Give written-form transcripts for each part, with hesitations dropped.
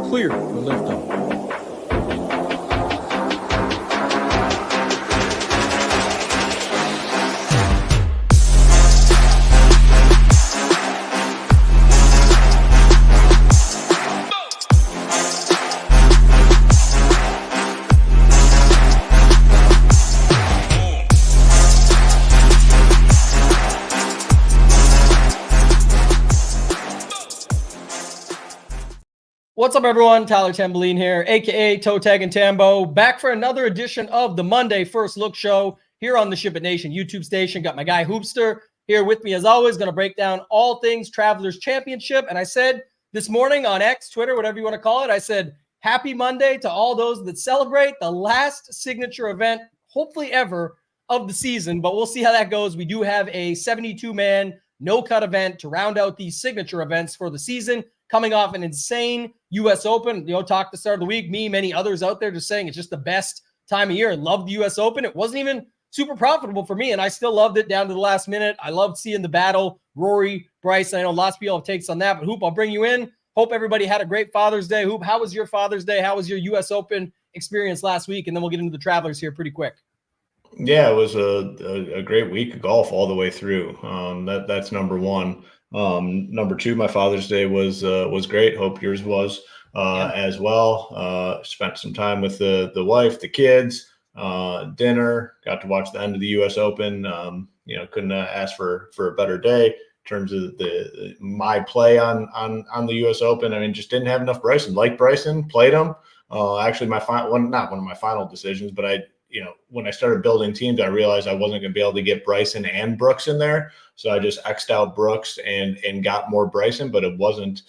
clear for liftoff. What's up, everyone? Tyler Tamboline here, a.k.a. ToeTagginTambo, back for another edition of the Monday First Look Show here on the SHIPIT Nation YouTube station. Got my guy Hoopster here with me, as always, going to break down all things Travelers Championship. And I said this morning on X, Twitter, whatever you want to call it, I said, happy Monday to all those that celebrate the last signature event, hopefully ever, of the season. But we'll see how that goes. We do have a 72-man no-cut event to round out these signature events for the season, coming off an insane U.S. Open. Talk the start of the week, me, many others out there just saying it's just the best time of year. I love the U.S. Open. It wasn't even super profitable for me, and I still loved it down to the last minute. I loved seeing the battle, Rory, Bryson. I know lots of people have takes on that, but Hoop, I'll bring you in. Hope everybody had a great Father's Day. Hoop, how was your Father's Day? How was your U.S. Open experience last week? And then we'll get into the Travelers here pretty quick. Yeah, it was a great week of golf all the way through. That's number one. Number two, my Father's Day was great. Hope yours was as well. Spent some time with the wife, the kids, dinner, got to watch the end of the U.S. Open. Couldn't ask for a better day in terms of my play on the U.S. Open. I mean, just didn't have enough Bryson. Like Bryson, played him. Actually, not one of my final decisions, but when I started building teams, I realized I wasn't going to be able to get Bryson and Brooks in there. So I just X'd out Brooks and got more Bryson, but it wasn't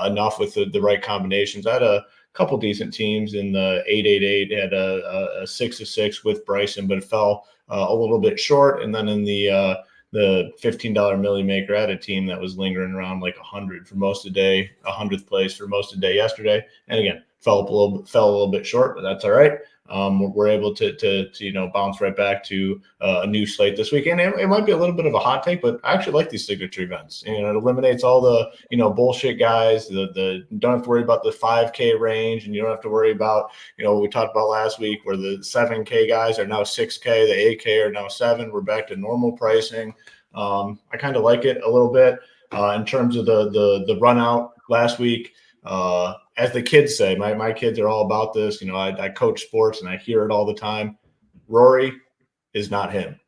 enough with the right combinations. I had a couple decent teams in the 8-8-8, had a 6-6 with Bryson, but it fell a little bit short. And then in the $15 Millie Maker, I had a team that was lingering around like 100 for most of the day, 100th place for most of the day yesterday. And again, fell a little bit short, but that's all right. We're able to bounce right back to a new slate this weekend. It might be a little bit of a hot take, but I actually like these signature events. It eliminates all the bullshit guys. The don't have to worry about the 5K range, and you don't have to worry about what we talked about last week, where the 7K guys are now 6K, the 8K are now 7. We're back to normal pricing. I kind of like it a little bit in terms of the run out last week. As the kids say, my kids are all about this. I coach sports and I hear it all the time. Rory is not him.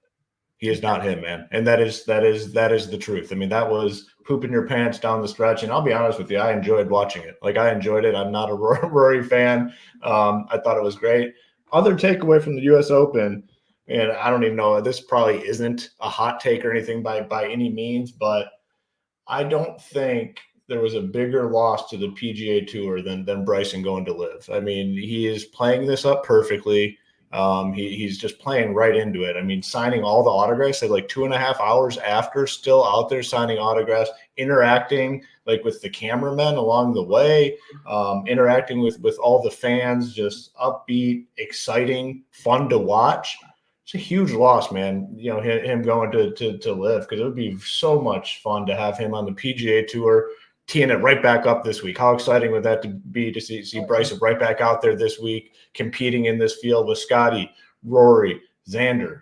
He is not him, man. And that is the truth. I mean, that was pooping your pants down the stretch. And I'll be honest with you, I enjoyed watching it. Like, I enjoyed it. I'm not a Rory fan. I thought it was great. Other takeaway from the U.S. Open, and I don't even know, this probably isn't a hot take or anything by any means, but I don't think there was a bigger loss to the PGA Tour than Bryson going to live. I mean, he is playing this up perfectly. He's just playing right into it. I mean, signing all the autographs, like 2.5 hours after, still out there signing autographs, interacting like with the cameramen along the way, interacting with all the fans, just upbeat, exciting, fun to watch. It's a huge loss, man. Him going to live, because it would be so much fun to have him on the PGA Tour, teeing it right back up this week. How exciting would that be to see Bryson right back out there this week, competing in this field with Scotty, Rory, Xander?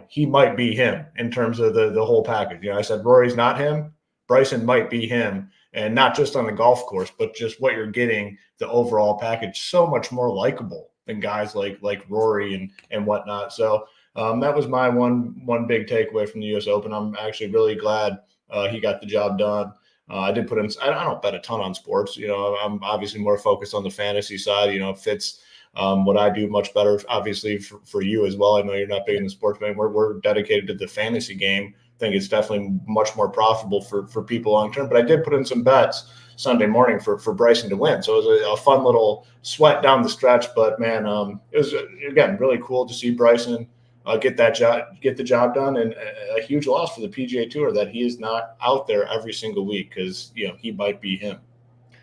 He might be him in terms of the whole package. I said Rory's not him. Bryson might be him, and not just on the golf course, but just what you're getting, the overall package, so much more likable than guys like Rory and whatnot. So that was my one big takeaway from the U.S. Open. I'm actually really glad he got the job done. I did put in. I don't bet a ton on sports. I'm obviously more focused on the fantasy side. It fits what I do much better, obviously, for you as well. I know you're not big in the sports, but we're dedicated to the fantasy game. I think it's definitely much more profitable for people long term. But I did put in some bets Sunday morning for Bryson to win. So it was a fun little sweat down the stretch. But man, it was again really cool to see Bryson get the job done, and a huge loss for the PGA Tour that he is not out there every single week, because he might be him.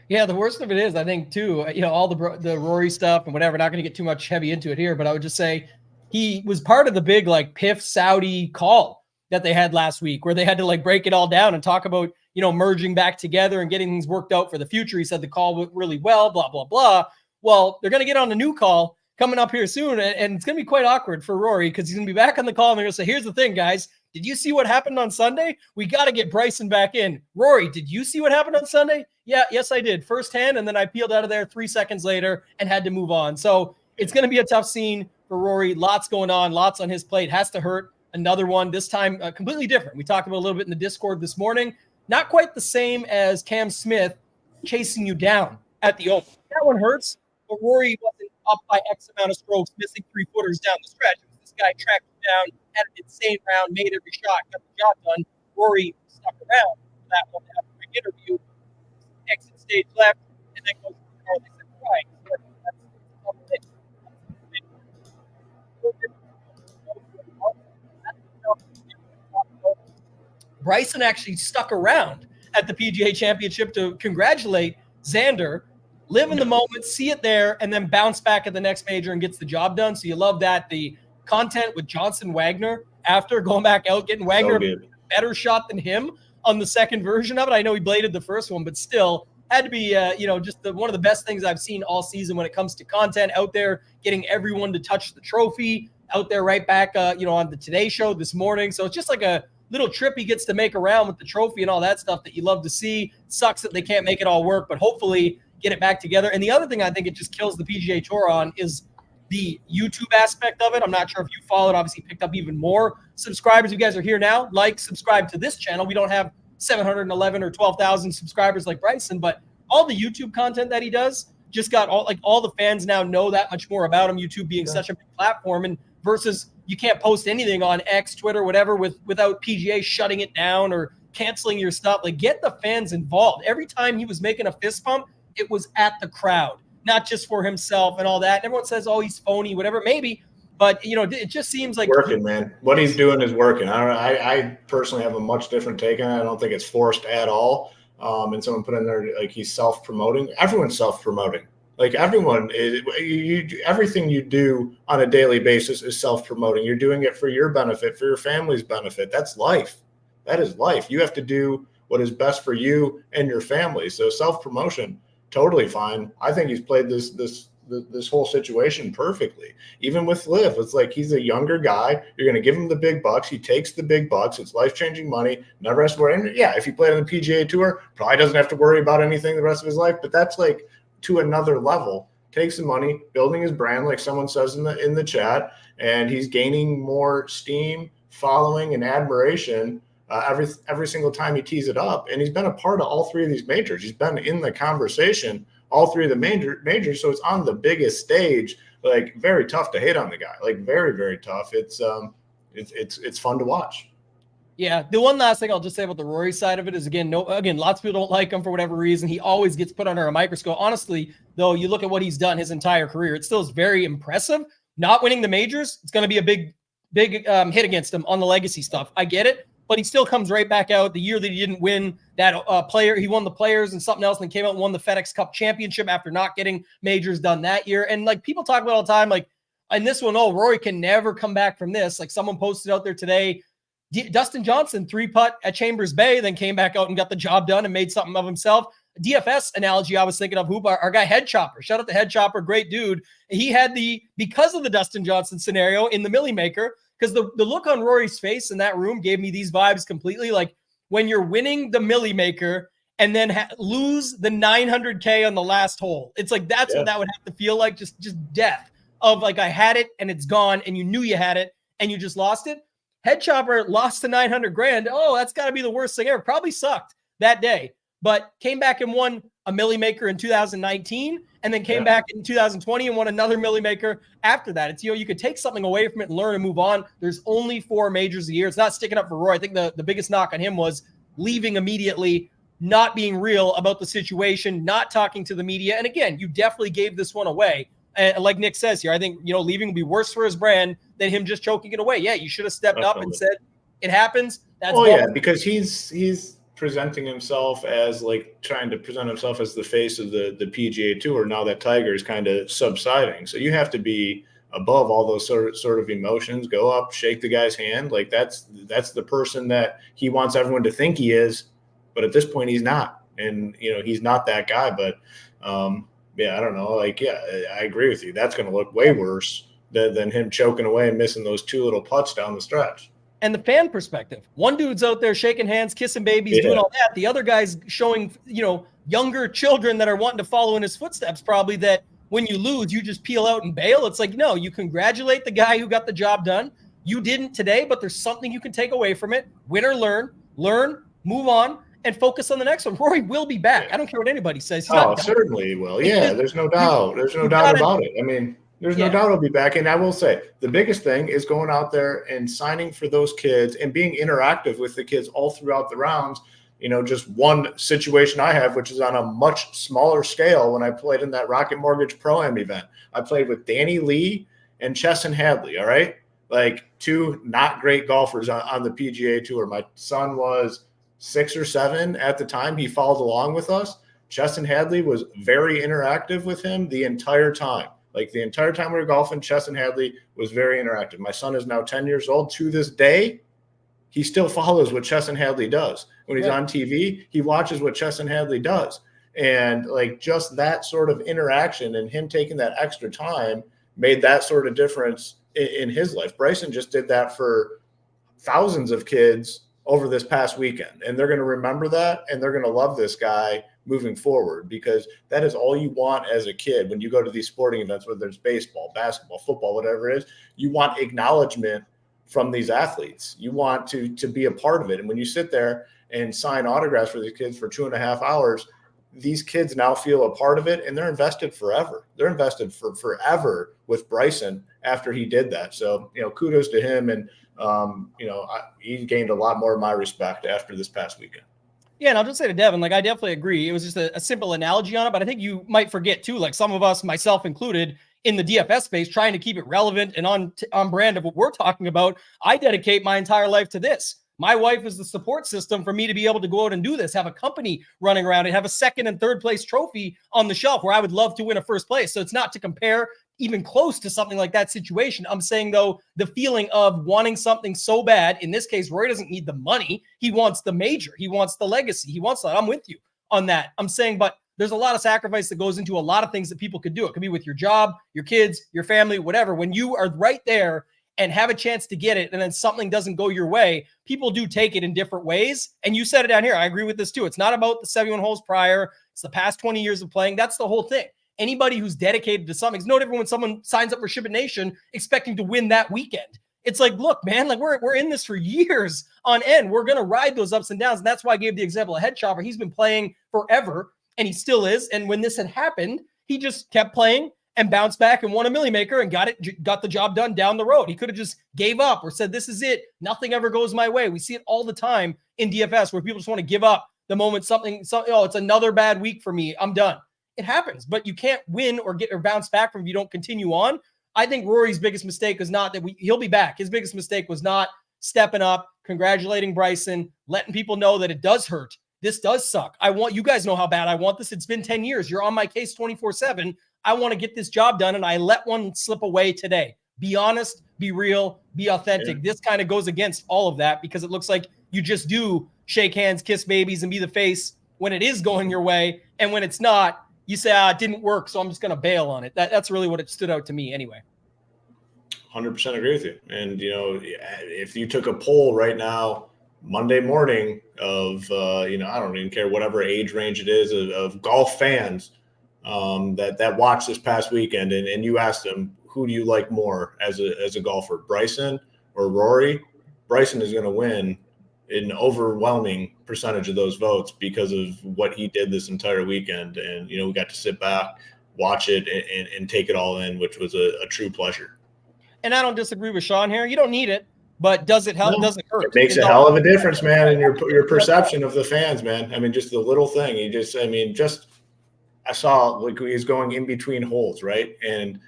Yeah, the worst of it is, I think too, all the Rory stuff and whatever. Not going to get too much heavy into it here, but I would just say he was part of the big PIF Saudi call that they had last week, where they had to break it all down and talk about merging back together and getting things worked out for the future. He said the call went really well, blah, blah, blah. Well, they're going to get on a new call coming up here soon, and it's going to be quite awkward for Rory because he's going to be back on the call, and they're going to say, here's the thing, guys. Did you see what happened on Sunday? We got to get Bryson back in. Rory, did you see what happened on Sunday? Yeah, yes, I did. Firsthand, and then I peeled out of there 3 seconds later and had to move on. So it's going to be a tough scene for Rory. Lots going on, lots on his plate. Has to hurt. Another one, this time completely different. We talked about a little bit in the Discord this morning. Not quite the same as Cam Smith chasing you down at the Open. That one hurts, but Rory wasn't up by X amount of strokes, missing 3-footers down the stretch. This guy tracked him down, had an insane round, made every shot, got the job done. Rory stuck around for that one after the interview, exit stage left, and then goes to the car. They said, right. Bryson actually stuck around at the PGA Championship to congratulate Xander, live in the moment, see it there, and then bounce back at the next major and gets the job done. So you love that. The content with Johnson Wagner after going back out, getting Wagner a better shot than him on the second version of it. I know he bladed the first one, but still had to be, just one of the best things I've seen all season when it comes to content out there, getting everyone to touch the trophy out there right back, on the Today Show this morning. So it's just like a little trip he gets to make around with the trophy and all that stuff that you love to see. Sucks that they can't make it all work, but hopefully get it back together. And the other thing I think it just kills the PGA Tour on is the YouTube aspect of it. I'm not sure if you followed, obviously picked up even more subscribers. You guys are here now. Subscribe to this channel. We don't have 711 or 12,000 subscribers like Bryson, but all the YouTube content that he does just got all the fans now know that much more about him, YouTube being such a big platform, and versus you can't post anything on X, Twitter, whatever, without PGA shutting it down or canceling your stuff. Like, get the fans involved. Every time he was making a fist pump, it was at the crowd, not just for himself and all that. And everyone says, oh, he's phony, whatever, maybe. But, it just seems like working, man. What he's doing is working. I personally have a much different take on it. I don't think it's forced at all. And someone put in there, like, he's self-promoting. Everyone's self-promoting. Like, everyone is, everything you do on a daily basis is self-promoting. You're doing it for your benefit, for your family's benefit. That's life. That is life. You have to do what is best for you and your family. So self-promotion, totally fine. I think he's played this whole situation perfectly. Even with Liv, it's like he's a younger guy. You're going to give him the big bucks. He takes the big bucks. It's life-changing money. Never has to worry. And yeah, if he played on the PGA Tour, probably doesn't have to worry about anything the rest of his life. But that's like to another level. Takes the money, building his brand, like someone says in the chat, and he's gaining more steam, following, and admiration every single time he tees it up. And he's been a part of all three of these majors. He's been in the conversation all three of the majors, so it's on the biggest stage. Like, very tough to hate on the guy. Like, very, very tough. It's fun to watch. Yeah, the one last thing I'll just say about the Rory side of it is, again, lots of people don't like him for whatever reason. He always gets put under a microscope. Honestly, though, you look at what he's done his entire career, it still is very impressive. Not winning the majors, it's going to be a big hit against him on the legacy stuff. I get it, but he still comes right back out. The year that he didn't win that he won the Players and something else, and then came out and won the FedEx Cup Championship after not getting majors done that year. And like, people talk about all the time, like, and this one, Rory can never come back from this. Like, someone posted out there today, Dustin Johnson 3-putt at Chambers Bay, then came back out and got the job done and made something of himself. DFS analogy I was thinking of, Hoop, our guy Head Chopper. Shout out to Head Chopper, great dude. He had because of the Dustin Johnson scenario in the Millie Maker, because the look on Rory's face in that room gave me these vibes completely. Like, when you're winning the Millie Maker and then lose the 900K on the last hole. It's like, that's what that would have to feel like, just death of, like, I had it and it's gone, and you knew you had it and you just lost it. Head Chopper lost the 900 grand. Oh, that's got to be the worst thing ever. Probably sucked that day, but came back and won a Millie Maker in 2019, and then came back in 2020 and won another Millie Maker after that. It's, you could take something away from it and learn and move on. There's only 4 majors a year. It's not sticking up for Roy. I think the biggest knock on him was leaving immediately, not being real about the situation, not talking to the media. And again, you definitely gave this one away. And like Nick says here, I think, leaving would be worse for his brand than him just choking it away. Yeah, you should have stepped up and said, it happens. That's because he's presenting himself as, like, trying to present himself as the face of the PGA Tour now that Tiger is kind of subsiding. So you have to be above all those sort of emotions. Go up, shake the guy's hand. Like, that's the person that he wants everyone to think he is. But at this point, he's not. And, he's not that guy. But, yeah, I don't know. Like, yeah, I agree with you. That's going to look way worse than him choking away and missing those 2 little putts down the stretch. And the fan perspective, one dude's out there shaking hands, kissing babies, doing all that. The other guy's showing, younger children that are wanting to follow in his footsteps, probably, that when you lose, you just peel out and bail. It's like, no, you congratulate the guy who got the job done. You didn't today, but there's something you can take away from it. Win or learn, move on, and focus on the next one. Rory will be back. I don't care what anybody says. Certainly he will. Yeah, there's no doubt. There's no doubt about it. I mean, there's no doubt he'll be back. And I will say, the biggest thing is going out there and signing for those kids and being interactive with the kids all throughout the rounds. Just one situation I have, which is on a much smaller scale, when I played in that Rocket Mortgage Pro-Am event. I played with Danny Lee and Chesson Hadley, all right? Like, 2 not great golfers on the PGA Tour. My son was 6 or 7 at the time. He followed along with us. Chesson Hadley was very interactive with him the entire time. Like, the entire time we were golfing, Chesson Hadley was very interactive. My son is now 10 years old. To this day, he still follows what Chesson Hadley does. When he's on TV, he watches what Chesson Hadley does. And, like, just that sort of interaction and him taking that extra time made that sort of difference in his life. Bryson just did that for thousands of kids over this past weekend. And they're going to remember that, and they're going to love this guy moving forward, because that is all you want as a kid. When you go to these sporting events, whether it's baseball, basketball, football, whatever it is, you want acknowledgement from these athletes. You want to be a part of it. And when you sit there and sign autographs for these kids for 2.5 hours, these kids now feel a part of it, and they're invested forever. They're invested for forever with Bryson after he did that. So, kudos to him. And, he gained a lot more of my respect after this past weekend. Yeah, and I'll just say to Devin, like, I definitely agree. It was just a simple analogy on it, but I think you might forget too, like some of us, myself included, in the DFS space, trying to keep it relevant and on brand of what we're talking about. I dedicate my entire life to this. My wife is the support system for me to be able to go out and do this, have a company running around and have a 2nd and 3rd place trophy on the shelf where I would love to win a 1st place. So it's not to compare even close to something like that situation. I'm saying, though, the feeling of wanting something so bad, in this case, Rory doesn't need the money. He wants the major. He wants the legacy. He wants that. I'm with you on that. I'm saying, but there's a lot of sacrifice that goes into a lot of things that people could do. It could be with your job, your kids, your family, whatever. When you are right there and have a chance to get it, and then something doesn't go your way, people do take it in different ways. And you said it down here. I agree with this too. It's not about the 71 holes prior. It's the past 20 years of playing. That's the whole thing. Anybody who's dedicated to something, it's no different when someone signs up for SHIPIT Nation expecting to win that weekend. It's like, look, man, like we're in this for years on end. We're going to ride those ups and downs. And that's why I gave the example of Head Chopper. He's been playing forever, and he still is. And when this had happened, he just kept playing and bounced back and won a Millie Maker and got the job done down the road. He could have just gave up or said, this is it. Nothing ever goes my way. We see it all the time in DFS where people just want to give up the moment something, oh, it's another bad week for me. I'm done. It happens, but you can't win or bounce back from if you don't continue on. I think Rory's biggest mistake was not that he'll be back. His biggest mistake was not stepping up, congratulating Bryson, letting people know that it does hurt. This does suck. You guys know how bad I want this. It's been 10 years. You're on my case 24/7. I want to get this job done, and I let one slip away today. Be honest, be real, be authentic. Yeah. This kind of goes against all of that because it looks like you just do shake hands, kiss babies, and be the face when it is going your way. And when it's not, you say, it didn't work, so I'm just going to bail on it. That's really what it stood out to me anyway. 100% agree with you. And, if you took a poll right now, Monday morning of, I don't even care whatever age range it is of golf fans that watched this past weekend, and you asked them, who do you like more as a golfer, Bryson or Rory? Bryson is going to win an overwhelming percentage of those votes because of what he did this entire weekend. And, we got to sit back, watch it, and take it all in, which was a true pleasure. And I don't disagree with Sean here. You don't need it, but does it help? No, does it hurt? It makes a hell of a difference, man, in your perception of the fans, man. I mean, just the little thing. I saw like he was going in between holes, right? And,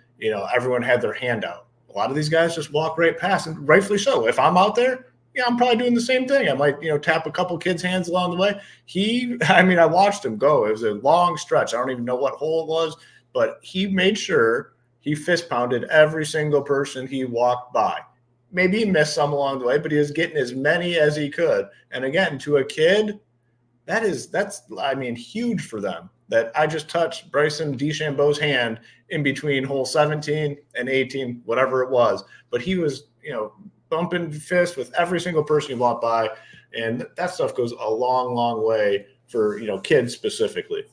everyone had their hand out. A lot of these guys just walk right past, and rightfully so. If I'm out there, I'm probably doing the same thing. I might, tap a couple kids' hands along the way. I watched him go. It was a long stretch. I don't even know what hole it was, but he made sure he fist pounded every single person he walked by. Maybe he missed some along the way, but he was getting as many as he could. And again, to a kid, that's huge for them. That I just touched Bryson DeChambeau's hand in between hole 17 and 18, whatever it was. But he was, bumping fists with every single person he walked by. And that stuff goes a long, long way for, kids specifically.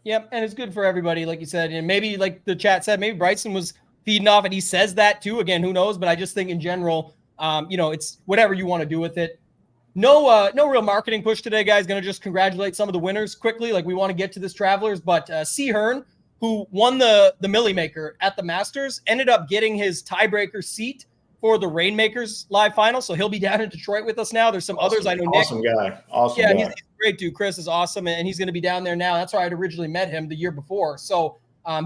Yep. And it's good for everybody, like you said. And maybe, like the chat said, maybe Bryson was feeding off and he says that too. Again, who knows? But I just think in general, it's whatever you want to do with it. No real marketing push today, guys. Going to just congratulate some of the winners quickly. Like, we want to get to this Travelers, but C. Hearn, who won the Millie Maker at the Masters, ended up getting his tiebreaker seat for the Rainmakers live final. So he'll be down in Detroit with us now. There's some others. I know Nick. Awesome guy. Awesome guy. He's a great dude. Chris is awesome, and he's going to be down there now. That's where I'd originally met him the year before. So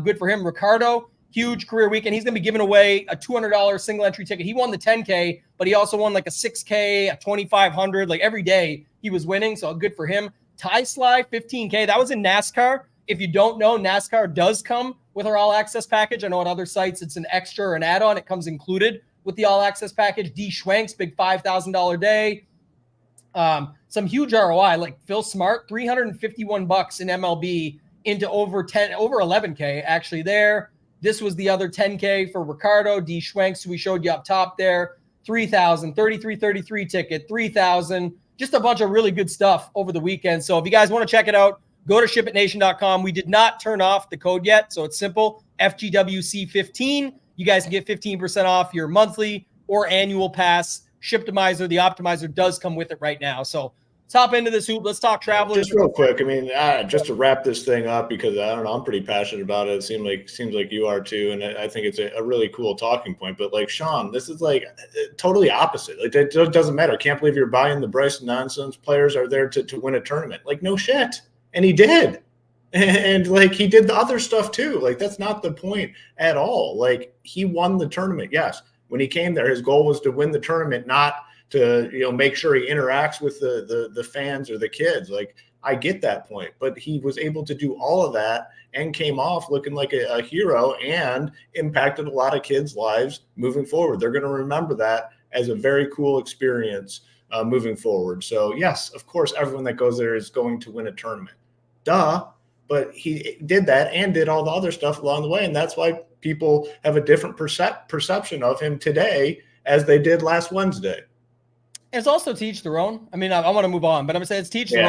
good for him. Ricardo, huge career weekend. He's going to be giving away a $200 single entry ticket. He won the 10K, but he also won like a 6K, a 2,500. Like every day he was winning. So good for him. Ty Sly, 15K. That was in NASCAR. If you don't know, NASCAR does come with our all access package. I know at other sites it's an extra or an add-on. It comes included with the all access package. D Schwanks, big $5,000 day. Some huge ROI, like Phil Smart, $351 in MLB into over 11K actually there. This was the other 10K for Ricardo. D. Schwanks, who we showed you up top there. 3,000, 33 ticket, 3,000. Just a bunch of really good stuff over the weekend. So if you guys want to check it out, go to shipitnation.com. We did not turn off the code yet, so it's simple. FGWC15. You guys can get 15% off your monthly or annual pass. Shiptimizer, the optimizer does come with it right now. So let's hop into this hoop. Let's talk Travelers. Just real quick. Just to wrap this thing up, because I don't know, I'm pretty passionate about it. It seems like you are too. And I think it's a really cool talking point, but like Sean, this is like totally opposite. Like it doesn't matter. I can't believe you're buying the Bryson nonsense players are there to win a tournament. Like no shit. And he did. And like he did the other stuff too. Like that's not the point at all. Like he won the tournament. Yes. When he came there, his goal was to win the tournament, not to make sure he interacts with the fans or the kids. Like I get that point, but he was able to do all of that and came off looking like a hero and impacted a lot of kids' lives moving forward. They're going to remember that as a very cool experience moving forward. So yes, of course, everyone that goes there is going to win a tournament. Duh. But he did that and did all the other stuff along the way. And that's why people have a different perception of him today as they did last Wednesday. It's also teach their own. I want to move on, but I'm going to say it's teach their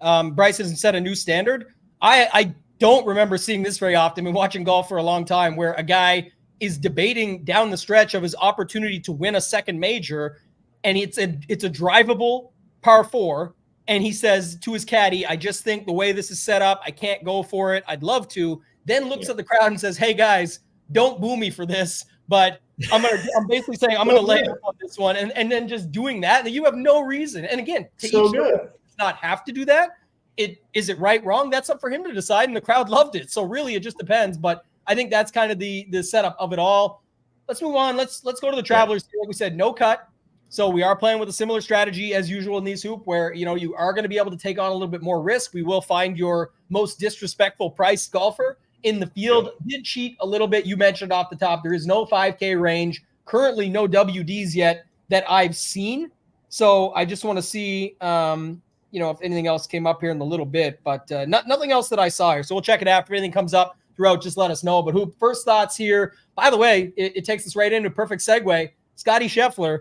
own. Bryson set a new standard. I don't remember seeing this very often. I've been watching golf for a long time where a guy is debating down the stretch of his opportunity to win a second major, and it's a drivable par 4. And he says to his caddy, I just think the way this is set up, I can't go for it. I'd love to. Then looks at the crowd and says, hey, guys, don't boo me for this. But I'm basically saying I'm going to lay up on this one. And then just doing that, you have no reason. And again, to not have to do that. Is it right, wrong? That's up for him to decide. And the crowd loved it. So really, it just depends. But I think that's kind of the setup of it all. Let's move on. Let's go to the Travelers. Like we said, no cut. So we are playing with a similar strategy as usual in these hoop where, you are going to be able to take on a little bit more risk. We will find your most disrespectful price golfer in the field. Did cheat a little bit. You mentioned off the top, there is no 5K range. Currently no WDs yet that I've seen. So I just want to see, if anything else came up here in a little bit, but nothing else that I saw here. So we'll check it out. If anything comes up throughout, just let us know. But hoop, first thoughts here. By the way, it takes us right into a perfect segue. Scotty Scheffler.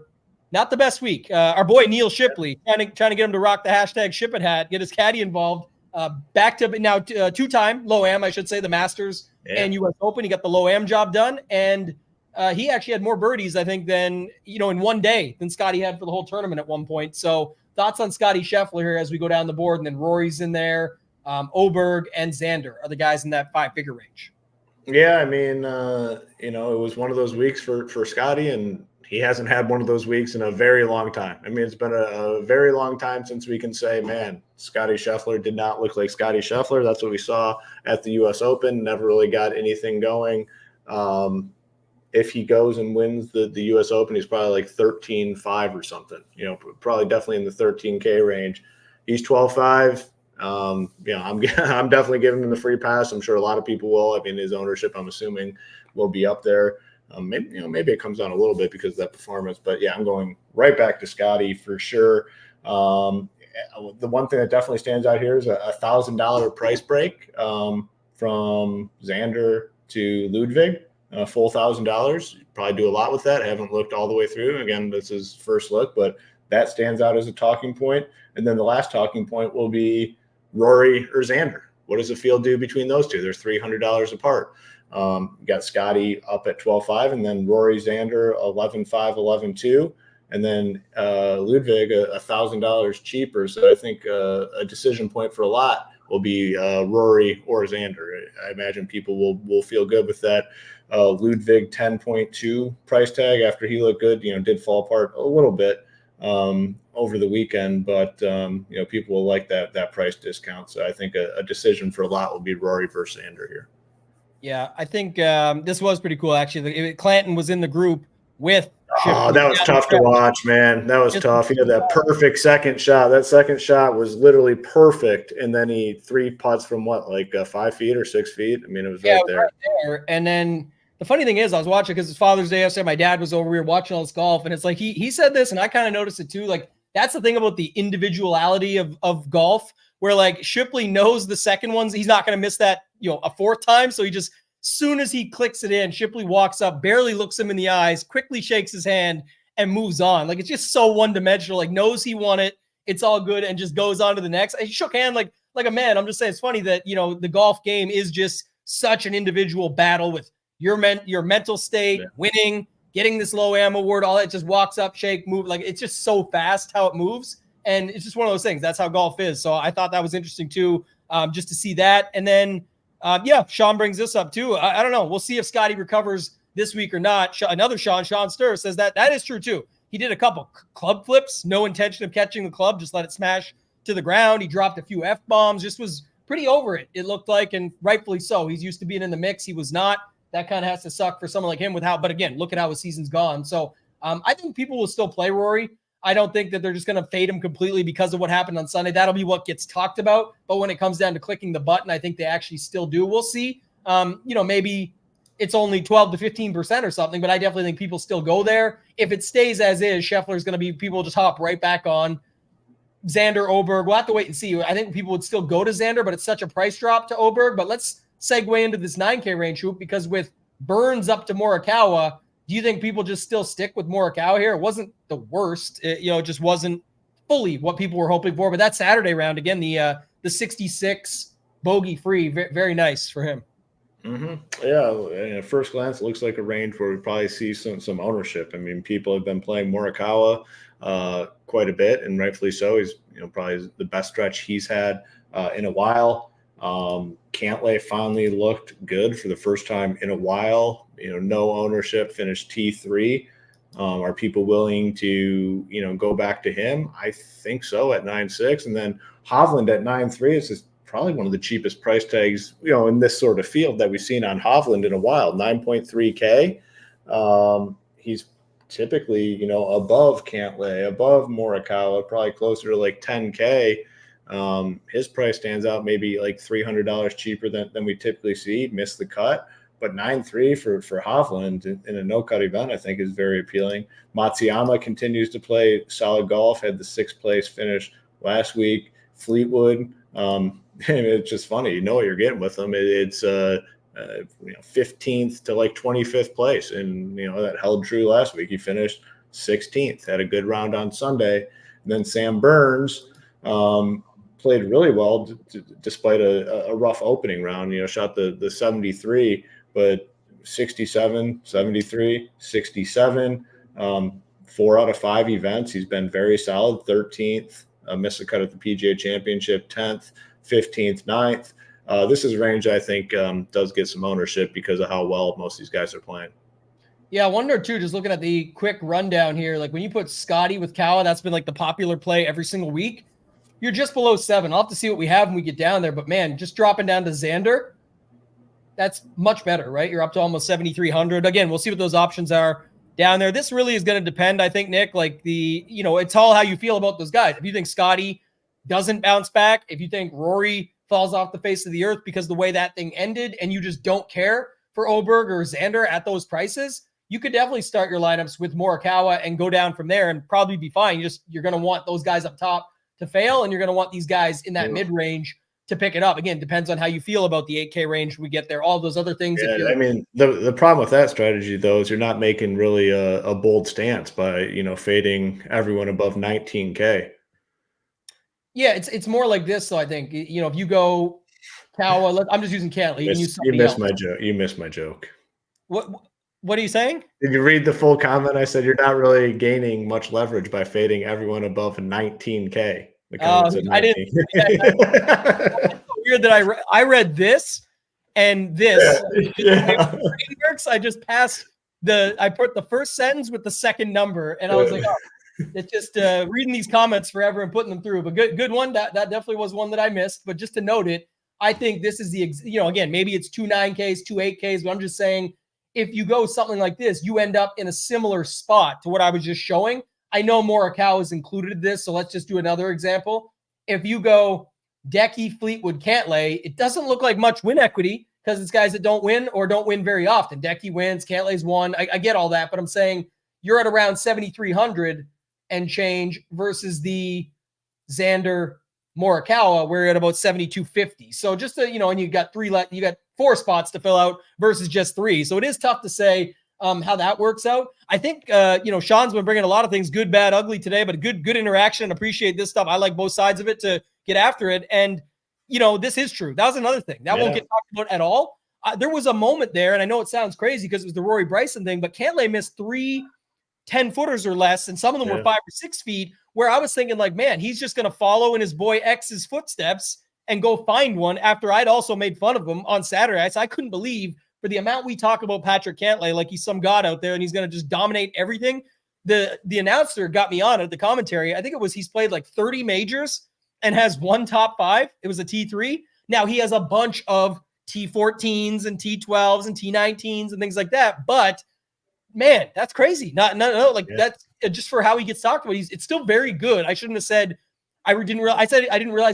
Not the best week. Our boy Neil Shipley, trying to get him to rock the hashtag SHIPIT hat, get his caddy involved. Back to now two-time Low-Am, I should say, the Masters and U.S. Open. He got the Low-Am job done, and he actually had more birdies, I think, than in one day than Scotty had for the whole tournament at one point. So thoughts on Scotty Scheffler here as we go down the board, and then Rory's in there, Oberg and Xander are the guys in that 5-figure range. Yeah, it was one of those weeks for Scotty, and he hasn't had one of those weeks in a very long time. It's been a very long time since we can say, man, Scotty Scheffler did not look like Scotty Scheffler. That's what we saw at the U.S. Open. Never really got anything going. If he goes and wins the U.S. Open, he's probably like 13-5 or something. Probably definitely in the 13K range. He's 12-5. I'm definitely giving him the free pass. I'm sure a lot of people will. His ownership, I'm assuming, will be up there. Maybe it comes down a little bit because of that performance, but yeah, I'm going right back to Scotty for sure. the one thing that definitely stands out here is a $1,000 price break from Xander to Ludwig, full $1,000. Probably do a lot with that. I haven't looked all the way through. Again, this is first look, but that stands out as a talking point. And then the last talking point will be Rory or Xander. What does the field do between those two? They're $300 apart. You got Scotty up at 12.5, and then Rory, Xander 11.5, 11.2, and then Ludwig $1,000 cheaper. So I think a decision point for a lot will be Rory or Xander. I imagine people will feel good with that. Ludwig 10.2 price tag after he looked good. Did fall apart a little bit over the weekend, but people will like that price discount. So I think a decision for a lot will be Rory versus Xander here. Yeah, I think this was pretty cool, actually. Clanton was in the group with Oh, that was tough to watch, man. That was tough. He had that perfect second shot. That second shot was literally perfect. And then he 3 putts from 5 feet or 6 feet? I mean, it was right there. And then the funny thing is, I was watching because it's Father's Day yesterday. My dad was over. We were watching all this golf. And it's like he said this, and I kind of noticed it too. Like, that's the thing about the individuality of golf, where like Shipley knows the second ones. He's not going to miss that, a fourth time. So he just, soon as he clicks it in, Shipley walks up, barely looks him in the eyes, quickly shakes his hand and moves on. Like, it's just so one-dimensional, like knows he won it. It's all good and just goes on to the next. He shook hand like a man. I'm just saying, it's funny that, the golf game is just such an individual battle with your mental state, winning, getting this low am award, all that. Just walks up, shake, move. Like, it's just so fast how it moves. And it's just one of those things. That's how golf is. So I thought that was interesting too, just to see that. And then, Sean brings this up too. I don't know. We'll see if Scotty recovers this week or not. Another Sean Sturr says that is true too. He did a couple club flips, no intention of catching the club, just let it smash to the ground. He dropped a few F-bombs, just was pretty over it, it looked like, and rightfully so. He's used to being in the mix. He was not. That kind of has to suck for someone like him but again, look at how his season's gone. So I think people will still play Rory. I don't think that they're just going to fade him completely because of what happened on Sunday. That'll be what gets talked about. But when it comes down to clicking the button, I think they actually still do. We'll see. Maybe it's only 12 to 15% or something, but I definitely think people still go there. If it stays as is, Scheffler's going to be, people just hop right back on. Xander, Oberg, we'll have to wait and see. I think people would still go to Xander, but it's such a price drop to Oberg. But let's segue into this 9K range, Hoop, because with Burns up to Morikawa, do you think people just still stick with Morikawa here? It wasn't the worst. It just wasn't fully what people were hoping for. But that Saturday round, again, the 66 bogey free, very nice for him. Mm-hmm. Yeah, at first glance, it looks like a range where we probably see some ownership. I mean, people have been playing Morikawa quite a bit, and rightfully so. He's probably the best stretch he's had in a while. Cantlay finally looked good for the first time in a while. No ownership, finished T3. Are people willing to, go back to him? I think so at 9.6. And then Hovland at 9.3 is just probably one of the cheapest price tags, in this sort of field that we've seen on Hovland in a while, 9.3K. He's typically, above Cantlay, above Morikawa, probably closer to like 10K. His price stands out maybe like $300 cheaper than we typically see. Missed the cut, but 9.3 for Hovland in a no-cut event, I think, is very appealing. Matsuyama continues to play solid golf. Had the 6th place finish last week. Fleetwood, it's just funny. You know what you're getting with them. It's 15th to like 25th place, and that held true last week. He finished 16th. Had a good round on Sunday. And then Sam Burns. Played really well despite a rough opening round. Shot the 73, but 67, 73, 67. 4 out of 5 events. He's been very solid. 13th, missed a cut at the PGA Championship. 10th, 15th, 9th. This is a range I think does get some ownership because of how well most of these guys are playing. Yeah, I wonder too, just looking at the quick rundown here, like when you put Scotty with Kawa, that's been like the popular play every single week. You're just below 7. I'll have to see what we have when we get down there. But, man, just dropping down to Xander, that's much better, right? You're up to almost 7,300. Again, we'll see what those options are down there. This really is going to depend, I think, Nick, like it's all how you feel about those guys. If you think Scotty doesn't bounce back, if you think Rory falls off the face of the earth because the way that thing ended and you just don't care for Oberg or Xander at those prices, you could definitely start your lineups with Morikawa and go down from there and probably be fine. You're going to want those guys up top to fail, and you're going to want these guys in that mid-range to pick it up. Again, depends on how you feel about the 8K range. We get there, all those other things. Yeah, I mean, the problem with that strategy, though, is you're not making really a bold stance by, fading everyone above 19K. Yeah, it's more like this. So I think, if you go Kawa, I'm just using Cantlay. You missed my joke. You missed my joke. What are you saying? Did you read the full comment? I said you're not really gaining much leverage by fading everyone above 19K. I didn't. It's so weird that I read this and this. Yeah. I just passed I put the first sentence with the second number, and I was like, oh, it's just reading these comments forever and putting them through. But good one. That definitely was one that I missed. But just to note it, I think this is again, maybe it's 2 9Ks, 2 8Ks, but I'm just saying if you go something like this, you end up in a similar spot to what I was just showing. I know Morikawa is included in this, so let's just do another example. If you go Decky, Fleetwood, Cantlay, it doesn't look like much win equity because it's guys that don't win or don't win very often. Decky wins, Cantlay's won. I get all that, but I'm saying you're at around 7,300 and change versus the Xander Morikawa, where you're at about 7,250. So just to, and you got 4 spots to fill out versus just 3. So it is tough to say how that works out. I think, Sean's been bringing a lot of things, good, bad, ugly today, but good interaction. Appreciate this stuff. I like both sides of it to get after it. And, this is true. That was another thing. That won't get talked about at all. There was a moment there, and I know it sounds crazy because it was the Rory Bryson thing, but Cantlay missed 3 10-footers or less, and some of them were 5 or 6 feet, where I was thinking like, man, he's just going to follow in his boy X's footsteps and go find one after I'd also made fun of him on Saturday. I couldn't believe for the amount we talk about Patrick Cantlay, like he's some god out there and he's going to just dominate everything. The announcer got me on at the commentary. I think it was he's played like 30 majors and has 1 top 5. It was a T3. Now he has a bunch of T14s and T12s and T19s and things like that. But man, that's crazy. That's just for how he gets talked about. It's still very good. I shouldn't have said I didn't realize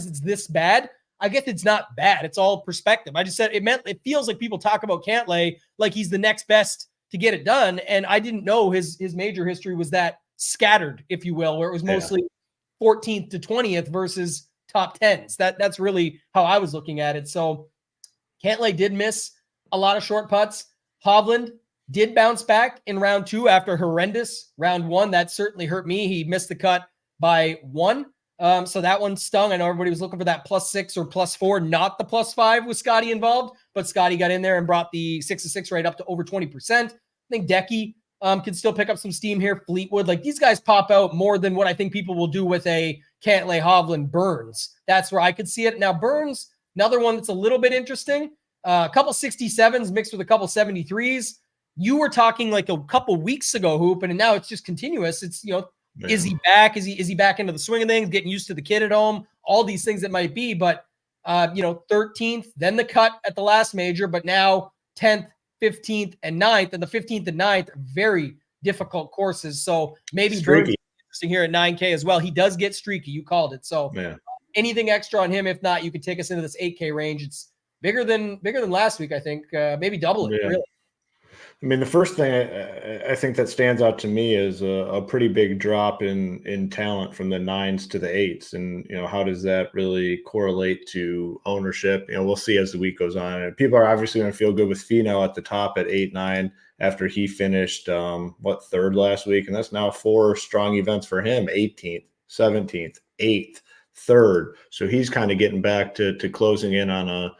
it's this bad. I guess it's not bad. It's all perspective. I just said it feels like people talk about Cantlay like he's the next best to get it done. And I didn't know his major history was that scattered, if you will, where it was mostly 14th to 20th versus top 10s. That's really how I was looking at it. So Cantlay did miss a lot of short putts. Hovland did bounce back in round 2 after horrendous round 1. That certainly hurt me. He missed the cut by 1. So that one stung. I know everybody was looking for that +6 or +4, not the +5 with Scotty involved, but Scotty got in there and brought the 6-6 rate up to over 20%. I think Decky can still pick up some steam here. Fleetwood, like these guys pop out more than what I think people will do with a Cantlay, Hovland, Burns. That's where I could see it. Now Burns, another one that's a little bit interesting. A couple 67s mixed with a couple 73s. You were talking like a couple weeks ago, Hoop, and now it's just continuous. It's, is he back? Is he back into the swing of things, getting used to the kid at home, all these things that might be, but 13th, then the cut at the last major, but now 10th, 15th, and 9th, and the 15th and 9th are very difficult courses. So maybe Burns is interesting here at 9K as well. He does get streaky. You called it. So anything extra on him? If not, you could take us into this 8K range. It's bigger than last week, I think. Maybe double it, really. I mean, the first thing I think that stands out to me is a pretty big drop in talent from the 9s to the 8s. And, how does that really correlate to ownership? We'll see as the week goes on. And people are obviously going to feel good with Finau at the top at 8-9 after he finished, 3rd last week. And that's now 4 strong events for him, 18th, 17th, 8th, 3rd. So he's kind of getting back to closing in on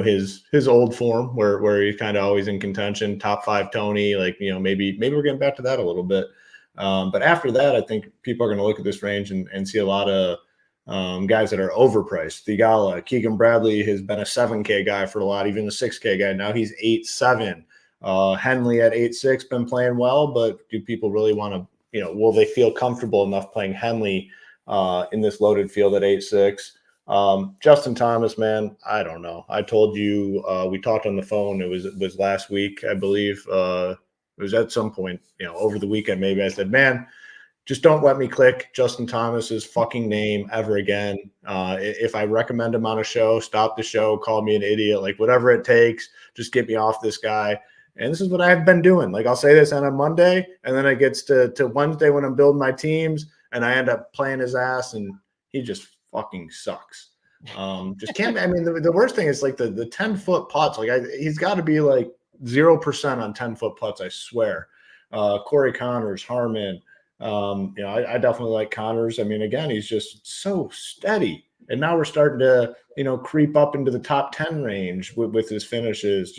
his old form where he's kind of always in contention, top 5 Tony, maybe we're getting back to that a little bit. But after that, I think people are going to look at this range and see a lot of guys that are overpriced. Thigala, Keegan Bradley has been a 7K guy for a lot, even the 6K guy. Now he's 8-7. Henley at 8-6 been playing well, but do people really want to, will they feel comfortable enough playing Henley in this loaded field at 8-6? Justin Thomas, man, I don't know. I told you, we talked on the phone. It was last week, I believe. It was at some point, over the weekend, maybe. I said, man, just don't let me click Justin Thomas's fucking name ever again. If I recommend him on a show, stop the show, call me an idiot, like whatever it takes, just get me off this guy. And this is what I've been doing. Like I'll say this on a Monday, and then it gets to Wednesday when I'm building my teams, and I end up playing his ass and he just fucking sucks. Just can't. I mean, the worst thing is like the 10-foot putts. Like he's got to be like 0% on 10-foot putts. I swear. Corey Connors, Harman. I definitely like Connors. I mean, again, he's just so steady. And now we're starting to, creep up into the top 10 range with his finishes.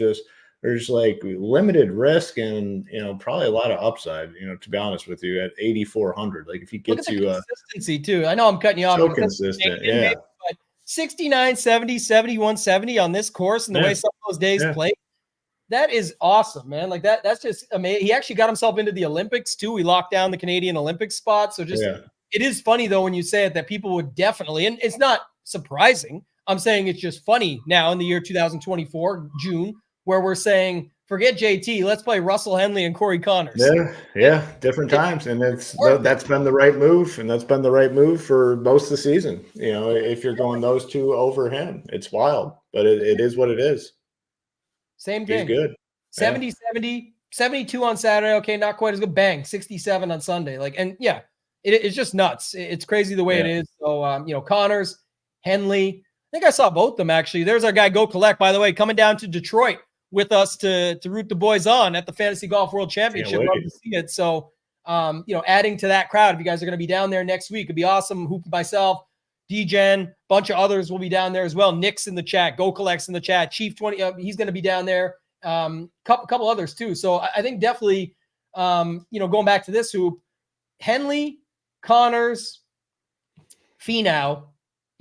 There's like limited risk and, probably a lot of upside, to be honest with you, at 8,400. Like if he gets you consistency too. I know I'm cutting you off. So consistent. Yeah. But 69, 70, 71, 70 on this course and the way some of those days play. That is awesome, man. Like that's just amazing. He actually got himself into the Olympics too. He locked down the Canadian Olympics spot. So it is funny though, when you say it, that people would definitely, and it's not surprising. I'm saying it's just funny now in the year 2024, June, where we're saying, forget JT, let's play Russell Henley and Corey Connors. Yeah. Different times. And that's been the right move. And that's been the right move for most of the season. If you're going those two over him, it's wild, but it is what it is. Same thing. He's good. 70, 72 on Saturday. Okay, not quite as good. Bang, 67 on Sunday. It's just nuts. It's crazy the way it is. So, Connors, Henley. I think I saw both of them, actually. There's our guy, Go Collect, by the way, coming down to Detroit with us to root the boys on at the Fantasy Golf World Championship. Love to see it. So, adding to that crowd, if you guys are going to be down there next week, it'd be awesome. Hoop myself, D-Gen, bunch of others will be down there as well. Nick's in the chat, Go Collects in the chat, Chief 20, he's going to be down there. Couple others too. So I think definitely, going back to this hoop, Henley, Connors, Finau,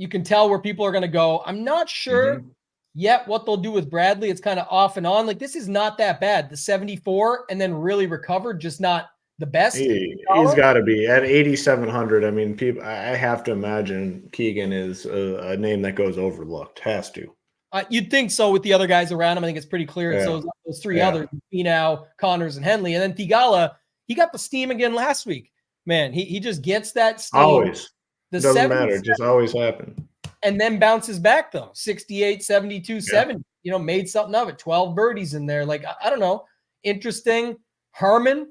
you can tell where people are going to go. I'm not sure yet what they'll do with Bradley. It's kind of off and on. Like this is not that bad. The 74 and then really recovered, just not the best. He's got to be at 8,700. I mean, people. I have to imagine Keegan is a name that goes overlooked. Has to. You'd think so with the other guys around him. I think it's pretty clear. Yeah. So those three others, Finau, Connors, and Henley, and then Theegala. He got the steam again last week. Man, he just gets that steam. Always. Doesn't matter. It just always happens. And then bounces back though. 68, 72, 70. Made something of it. 12 birdies in there. Like I don't know. Interesting. Harman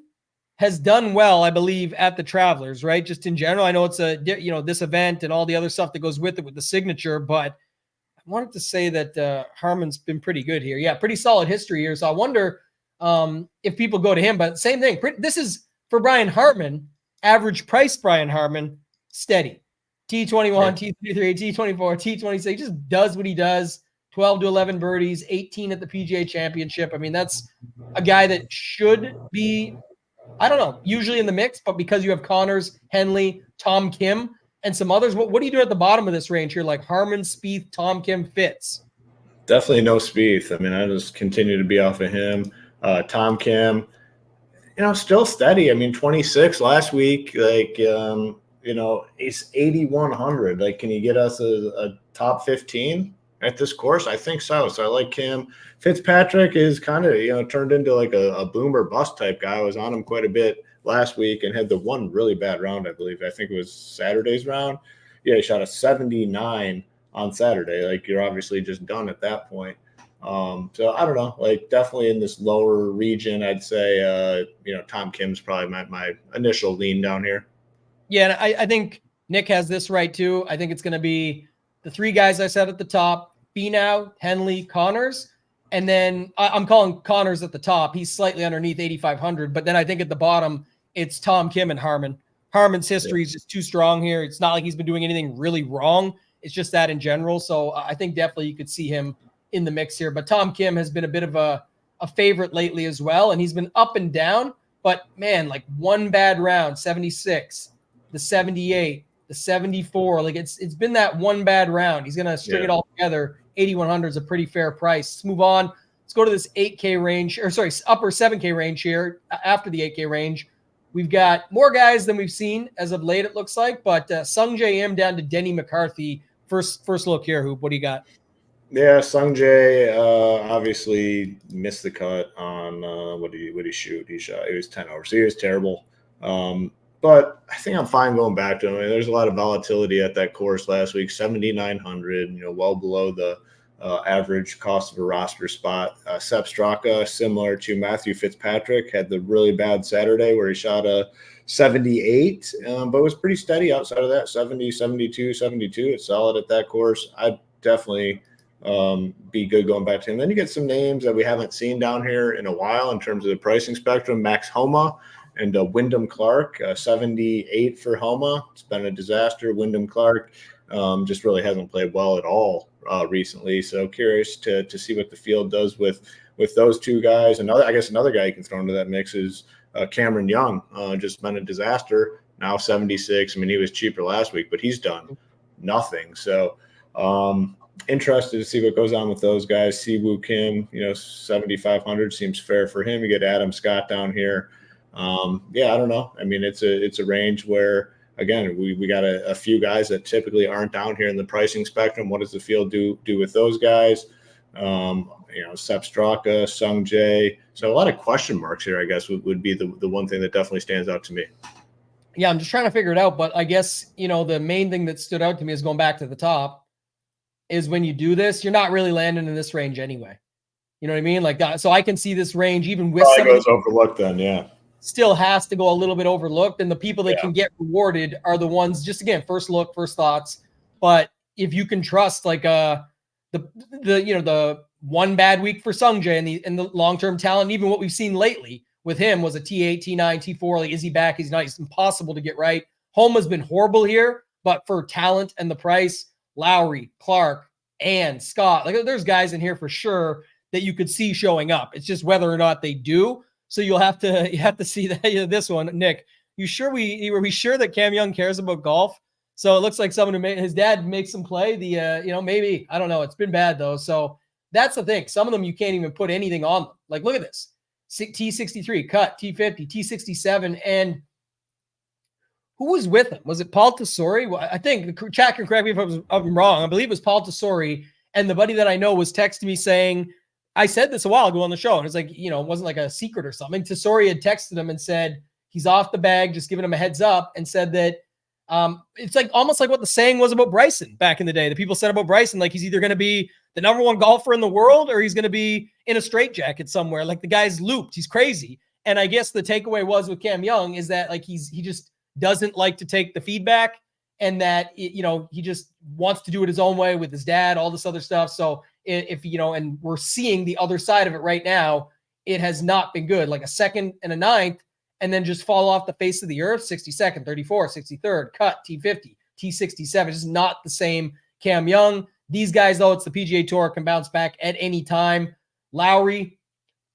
has done well, I believe, at the Travelers, right? Just in general. I know it's this event and all the other stuff that goes with it with the signature, but I wanted to say that Harman's been pretty good here. Yeah, pretty solid history here. So I wonder if people go to him, but same thing. This is for Brian Harman, average price Brian Harman, steady. T21, T33, T24, T26, he just does what he does. 12 to 11 birdies, 18 at the PGA Championship. I mean, that's a guy that should be, I don't know, usually in the mix, but because you have Connors, Henley, Tom Kim, and some others, what do you do at the bottom of this range here? Like Harman, Spieth, Tom Kim, Fitz. Definitely no Spieth. I mean, I just continue to be off of him. Tom Kim, still steady. I mean, 26 last week, it's 8,100. Like, can you get us a top 15 at this course? I think so. So I like him. Fitzpatrick is kind of, turned into like a boom or bust type guy. I was on him quite a bit last week and had the one really bad round, I believe. I think it was Saturday's round. Yeah, he shot a 79 on Saturday. Like, you're obviously just done at that point. So I don't know, like definitely in this lower region, I'd say, Tom Kim's probably my initial lean down here. Yeah, and I think Nick has this right too. I think it's going to be the three guys I said at the top, Finau, Henley, Connors, and then I'm calling Connors at the top. He's slightly underneath 8,500, but then I think at the bottom, it's Tom Kim and Harman. Harman's history is just too strong here. It's not like he's been doing anything really wrong. It's just that in general. So I think definitely you could see him in the mix here. But Tom Kim has been a bit of a favorite lately as well, and he's been up and down. But, man, like one bad round, 76, the 78, the 74. Like it's been that one bad round. He's going to string it all together. 8,100 is a pretty fair price. Let's move on. Let's go to this 8K range, upper 7K range here after the 8K range. We've got more guys than we've seen as of late, it looks like. But Sung J M down to Denny McCarthy. First look here, Hoop. What do you got? Yeah, Sung Jae obviously missed the cut on what did he shoot? He was 10 over, so he was terrible. But I think I'm fine going back to him. I mean, there's a lot of volatility at that course last week, 7,900, well below the average cost of a roster spot. Sepp Straka, similar to Matthew Fitzpatrick, had the really bad Saturday where he shot a 78, but was pretty steady outside of that, 70, 72, 72. It's solid at that course. I'd definitely be good going back to him. Then you get some names that we haven't seen down here in a while in terms of the pricing spectrum. Max Homa and Wyndham Clark, 78 for Homa. It's been a disaster. Wyndham Clark just really hasn't played well at all recently. So curious to see what the field does with those two guys. I guess another guy you can throw into that mix is Cameron Young. Just been a disaster. Now 76. I mean, he was cheaper last week, but he's done nothing. So interested to see what goes on with those guys. Siwoo Kim, 7,500 seems fair for him. You get Adam Scott down here. I don't know. I mean, it's a range where, again, we got a few guys that typically aren't down here in the pricing spectrum. What does the field do with those guys? Sepp Straka, Sung Jae. So a lot of question marks here, I guess, would be the one thing that definitely stands out to me. Yeah, I'm just trying to figure it out. But I guess, the main thing that stood out to me is going back to the top is when you do this, you're not really landing in this range anyway. You know what I mean? Like that. So I can see this range even with probably goes overlooked then, yeah. Still has to go a little bit overlooked. And the people that can get rewarded are the ones, just again, first look, first thoughts. But if you can trust like the one bad week for Sung Jae and the long-term talent, even what we've seen lately with him was a T8, T9, T4. Like, is he back? He's not. It's impossible to get right. Homa's been horrible here, but for talent and the price, Lowry, Clark, and Scott, like there's guys in here for sure that you could see showing up. It's just whether or not they do. So you have to see that this one, Nick. Were we sure that Cam Young cares about golf? So it looks like someone his dad makes him play maybe, I don't know. It's been bad though. So that's the thing. Some of them you can't even put anything on them. Like, look at this. T63 cut, T50, T67, and who was with him? Was it Paul Tesori? Well, I think the chat can correct me if I'm wrong. I believe it was Paul Tesori, and the buddy that I know was texting me saying, I said this a while ago on the show, and it's like, it wasn't like a secret or something. Tesori had texted him and said he's off the bag, just giving him a heads up, and said that it's like almost like what the saying was about Bryson back in the day. The people said about Bryson, like he's either going to be the number one golfer in the world or he's going to be in a straitjacket somewhere. Like the guy's looped. He's crazy. And I guess the takeaway was with Cam Young is that like he just doesn't like to take the feedback, and that he just wants to do it his own way with his dad, all this other stuff. So if and we're seeing the other side of it right now, it has not been good. Like a second and a ninth, and then just fall off the face of the earth. 62nd, 34th, 63rd, cut, T50, T67. It's just not the same Cam Young. These guys, though, it's the PGA Tour, can bounce back at any time. Lowry,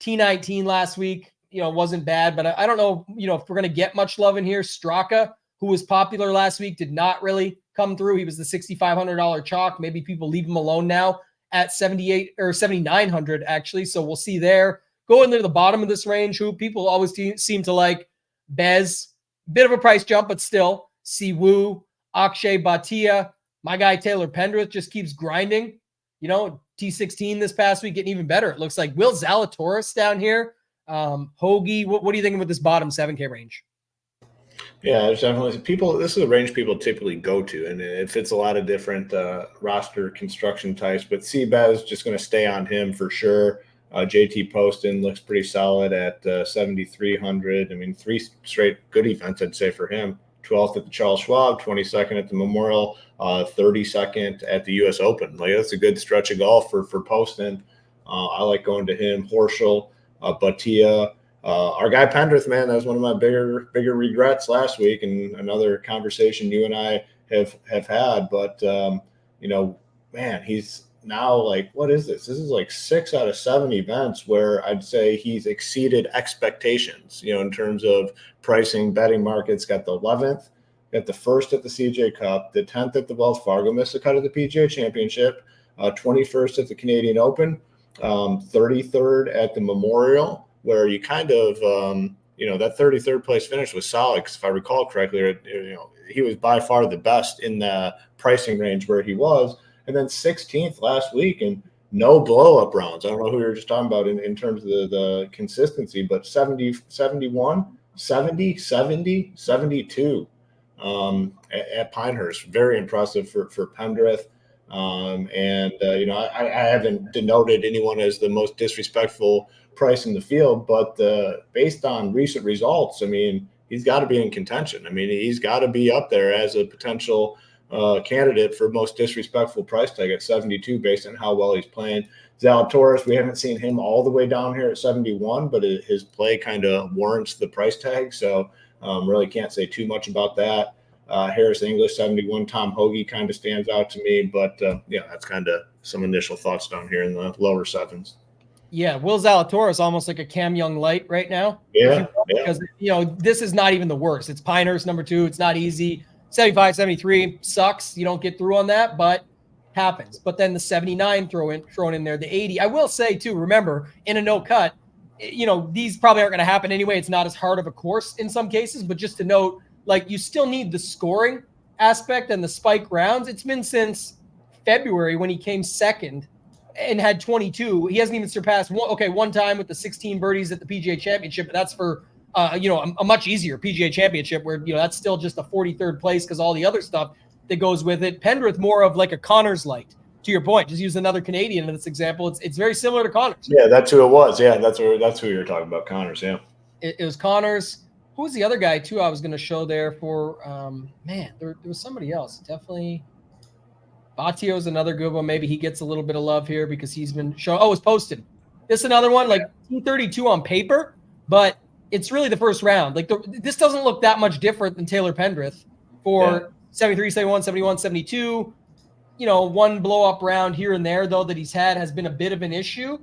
T19 last week, wasn't bad, but I don't know, if we're going to get much love in here. Straka, who was popular last week, did not really come through. He was the $6,500 chalk. Maybe people leave him alone now at 78 or 7,900 actually. So we'll see there. Go into the bottom of this range, who people always seem to like. Bez, bit of a price jump, but still. Siwoo, Akshay Bhatia, my guy Taylor Pendrith just keeps grinding. T16 this past week getting even better. It looks like Will Zalatoris down here. Hoagie, what are you thinking with this bottom 7K range? Yeah, there's definitely people. This is a range people typically go to, and it fits a lot of different roster construction types. But Seabez just going to stay on him for sure. JT Poston looks pretty solid at 7,300. I mean, 3 straight good events, I'd say, for him. 12th at the Charles Schwab, 22nd at the Memorial, 32nd at the U.S. Open. Like, that's a good stretch of golf for Poston. I like going to him. Horschel, Bhatia. Our guy Pendrith, man, that was one of my bigger regrets last week, and another conversation you and I have had. But man, he's now like, what is this? This is like 6 out of 7 events where I'd say he's exceeded expectations. In terms of pricing, betting markets. Got the 11th, got the 1st at the CJ Cup, the 10th at the Wells Fargo, missed the cut of the PGA Championship, 21st at the Canadian Open, 33rd at the Memorial, where you kind of, that 33rd place finish was solid because if I recall correctly, he was by far the best in the pricing range where he was. And then 16th last week, and no blow-up rounds. I don't know who you were just talking about in terms of the consistency, but 70, 71, 70, 70, 72 at Pinehurst. Very impressive for Pendrith. I haven't denoted anyone as the most disrespectful price in the field, but based on recent results, I mean, he's got to be in contention. I mean, he's got to be up there as a potential candidate for most disrespectful price tag at 72 based on how well he's playing. Zalatoris, we haven't seen him all the way down here at 71, but his play kind of warrants the price tag. So really can't say too much about that. Harris English 71, Tom Hoagie kind of stands out to me, but that's kind of some initial thoughts down here in the lower sevens. Yeah, Will Zalatoris almost like a Cam Young light right now. Yeah, because this is not even the worst. It's Pinehurst number 2. It's not easy. 75, 73 sucks. You don't get through on that, but happens. But then the 79 thrown in there, the 80. I will say too, remember, in a no cut, these probably aren't going to happen anyway. It's not as hard of a course in some cases, but just to note, like, you still need the scoring aspect and the spike rounds. It's been since February when he came second and had 22. He hasn't even surpassed one time with the 16 birdies at the PGA Championship, but that's for a much easier PGA Championship where that's still just a 43rd place because all the other stuff that goes with it. Pendrith more of like a Connors light. To your point, just use another Canadian in this example. It's very similar to Connors. Yeah, that's who it was. Yeah, that's who you're talking about, Connors. Yeah, it was Connors. Who was the other guy too? I was going to show there for there was somebody else. Definitely, Battio's another good one. Maybe he gets a little bit of love here because he's been shown. Oh, it's posted. This is another one, like 232 on paper, but it's really the first round. Like this doesn't look that much different than Taylor Pendrith for 73, 71, 71, 72. One blow up round here and there though that he's had has been a bit of an issue.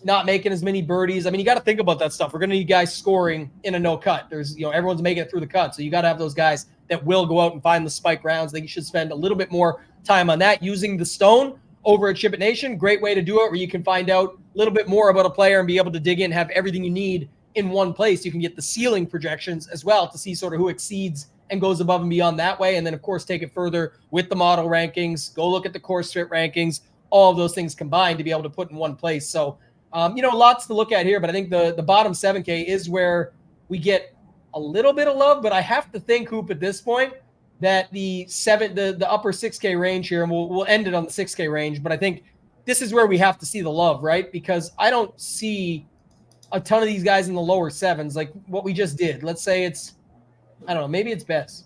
Not making as many birdies. I mean, you got to think about that stuff. We're going to need guys scoring in a no cut. There's, everyone's making it through the cut. So you got to have those guys that will go out and find the spike rounds. I think you should spend a little bit more time on that using the stone over at SHIPIT Nation. Great way to do it where you can find out a little bit more about a player and be able to dig in, have everything you need in one place. You can get the ceiling projections as well to see sort of who exceeds and goes above and beyond that way. And then of course, take it further with the model rankings, go look at the course fit rankings, all of those things combined to be able to put in one place. So, lots to look at here, but I think the bottom 7K is where we get a little bit of love, but I have to think, Hoop, at this point, that the upper 6K range here, and we'll end it on the 6K range, but I think this is where we have to see the love, right? Because I don't see a ton of these guys in the lower sevens, like what we just did. Let's say it's, I don't know, maybe it's Bez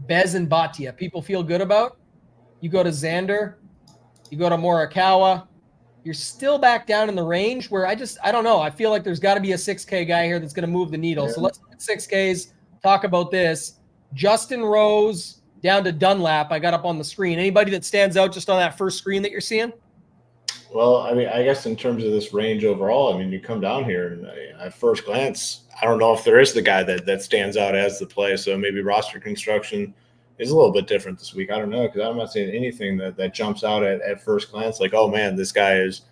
and Bhatia. People feel good about. You go to Xander, you go to Morikawa, you're still back down in the range where I don't know. I feel like there's got to be a 6K guy here that's going to move the needle. Yeah. So let's look at 6Ks, talk about this. Justin Rose down to Dunlap. I got up on the screen. Anybody that stands out just on that first screen that you're seeing? Well, I mean, I guess in terms of this range overall, I mean, you come down here and at first glance, I don't know if there is the guy that stands out as the play. So maybe roster construction is a little bit different this week. I don't know, because I'm not seeing anything that jumps out at first glance like, oh, man, this guy is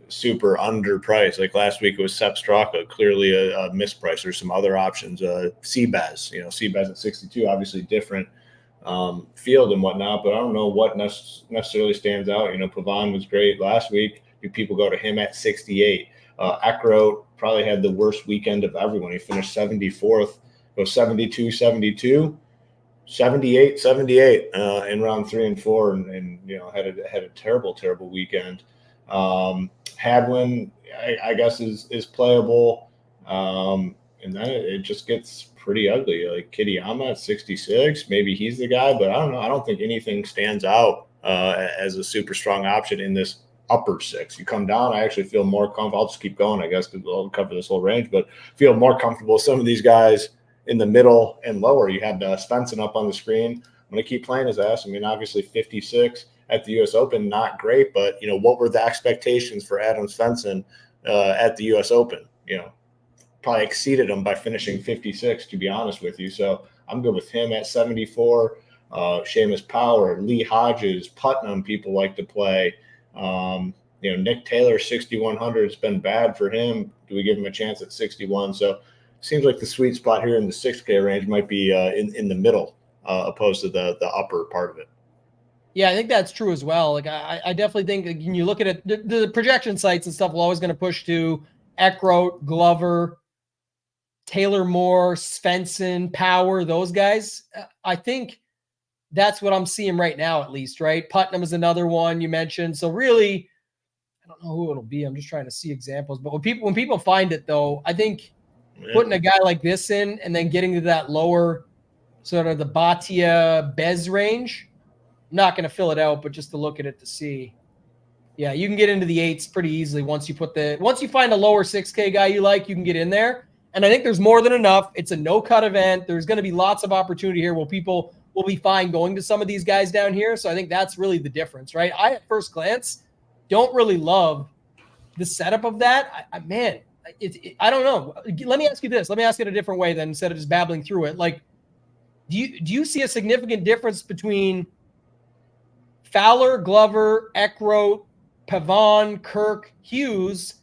super underpriced. Like last week it was Sepp Straka, clearly a misprice. There's some other options. Seabass, Seabass at 62, obviously different field and whatnot, but I don't know what necessarily stands out. Pavon was great last week. Do people go to him at 68? Eckroat probably had the worst weekend of everyone. He finished 74th, goes 72, 72. 78 in round 3 and 4 and had a terrible weekend. Hadwin, I guess is playable, and then it just gets pretty ugly. Like Kitayama at 66, maybe he's the guy, but I don't know. I don't think anything stands out as a super strong option in this upper 6. You come down, I actually feel more comfortable. I'll just keep going, I guess, because we'll cover this whole range, but feel more comfortable with some of these guys in the middle and lower. You had Svensson up on the screen. I'm going to keep playing his ass. I mean, obviously 56 at the U.S. Open, not great, but, what were the expectations for Adam Svensson at the U.S. Open? Probably exceeded him by finishing 56, to be honest with you. So I'm good with him at 74. Seamus Power, Lee Hodges, Putnam, people like to play. Nick Taylor, 6,100. It's been bad for him. Do we give him a chance at 61? So seems like the sweet spot here in the 6K range might be in the middle opposed to the upper part of it. Yeah, I think that's true as well. Like I definitely think when you look at it, the projection sites and stuff will always going to push to Eckroat, Glover, Taylor Moore, Svensson, Power, those guys. I think that's what I'm seeing right now, at least, right? Putnam is another one you mentioned. So really, I don't know who it'll be. I'm just trying to see examples. But when people find it, though, I think putting a guy like this in and then getting to that lower sort of the Bhatia Bez range, I'm not going to fill it out, but just to look at it to see. Yeah, you can get into the 8s pretty easily once you find a lower 6K guy you like, you can get in there. And I think there's more than enough. It's a no-cut event. There's going to be lots of opportunity here where people will be fine going to some of these guys down here. So I think that's really the difference, right? I, at first glance, don't really love the setup of that. I don't know. Let me ask you this. Let me ask it a different way then, instead of just babbling through it. Like, do you see a significant difference between Fowler, Glover, Eckroat, Pavon, Kirk, Hughes,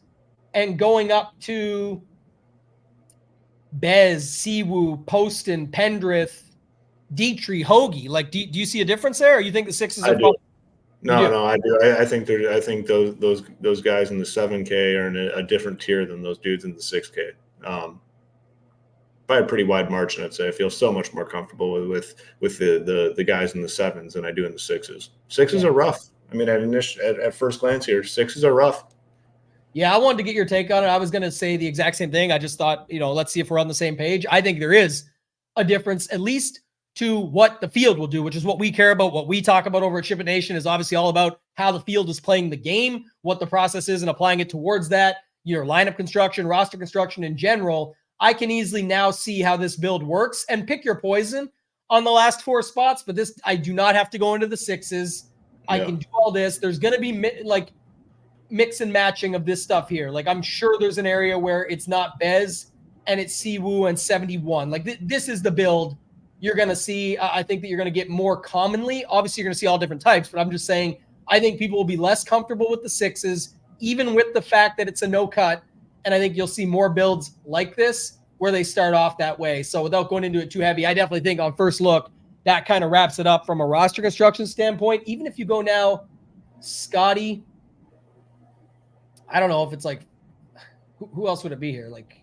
and going up to Bez, Siwoo, Poston, Pendrith, Dietrich, Hoagie? Like, do you see a difference there, or you think the 6s are probably? No, I do. I think those guys in the 7K are in a different tier than those dudes in the 6K. By a pretty wide margin, I'd say. I feel so much more comfortable with the guys in the 7s than I do in the 6s. 6s are rough. I mean, at first glance here, 6s are rough. Yeah, I wanted to get your take on it. I was going to say the exact same thing. I just thought, let's see if we're on the same page. I think there is a difference, at least to what the field will do, which is what we care about. What we talk about over at SHIPIT Nation is obviously all about how the field is playing the game, what the process is, and applying it towards that. Your lineup construction, roster construction in general. I can easily now see how this build works and pick your poison on the last 4 spots. But this, I do not have to go into the 6s. I can do all this. There's going to be mix and matching of this stuff here. Like, I'm sure there's an area where it's not Bez and it's Siwoo and 71. Like, this is the build you're going to see. I think that you're going to get more commonly. Obviously, you're going to see all different types, but I'm just saying, I think people will be less comfortable with the 6s, even with the fact that it's a no cut. And I think you'll see more builds like this where they start off that way. So without going into it too heavy, I definitely think on first look, that kind of wraps it up from a roster construction standpoint. Even if you go now, Scotty, I don't know if it's like, who else would it be here? Like,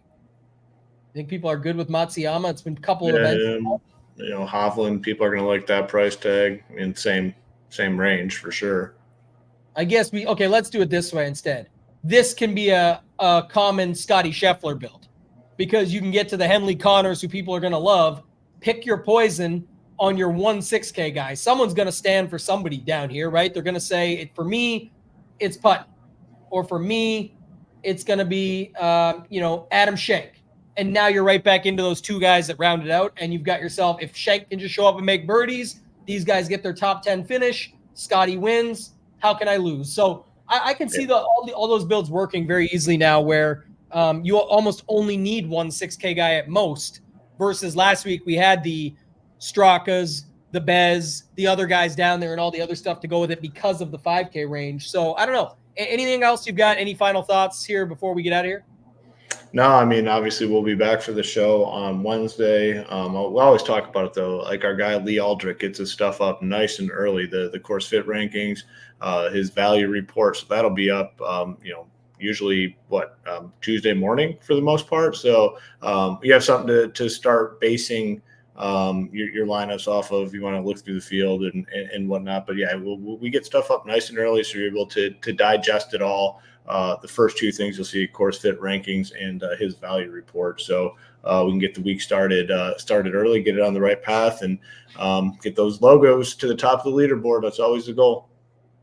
I think people are good with Matsuyama. It's been a couple of events. Hovland, people are going to like that price tag in same range for sure. I guess let's do it this way instead. This can be a common Scotty Scheffler build because you can get to the Henley Connors who people are going to love. Pick your poison on your 1-6K guy. Someone's going to stand for somebody down here, right? They're going to say, for me, it's Putnam. Or for me, it's going to be, Adam Schenk. And now you're right back into those 2 guys that round it out. And you've got yourself, if Schenk can just show up and make birdies, these guys get their top 10 finish. Scotty wins. How can I lose? So I can see all those builds working very easily now where you almost only need 1-6K guy at most versus last week we had the Strakas, the Bez, the other guys down there and all the other stuff to go with it because of the 5K range. So I don't know. Anything else you've got? Any final thoughts here before we get out of here? No, I mean, obviously we'll be back for the show on Wednesday. We'll always talk about it though. Like our guy Lee Aldrich gets his stuff up nice and early. The course fit rankings, his value report. So that'll be up, usually Tuesday morning for the most part. So you have something to start basing your lineups off of. You want to look through the field and whatnot. But yeah, we get stuff up nice and early, so you're able to digest it all. The first 2 things you'll see: course fit rankings and his value report. So we can get the week started early, get it on the right path, and get those logos to the top of the leaderboard. That's always the goal.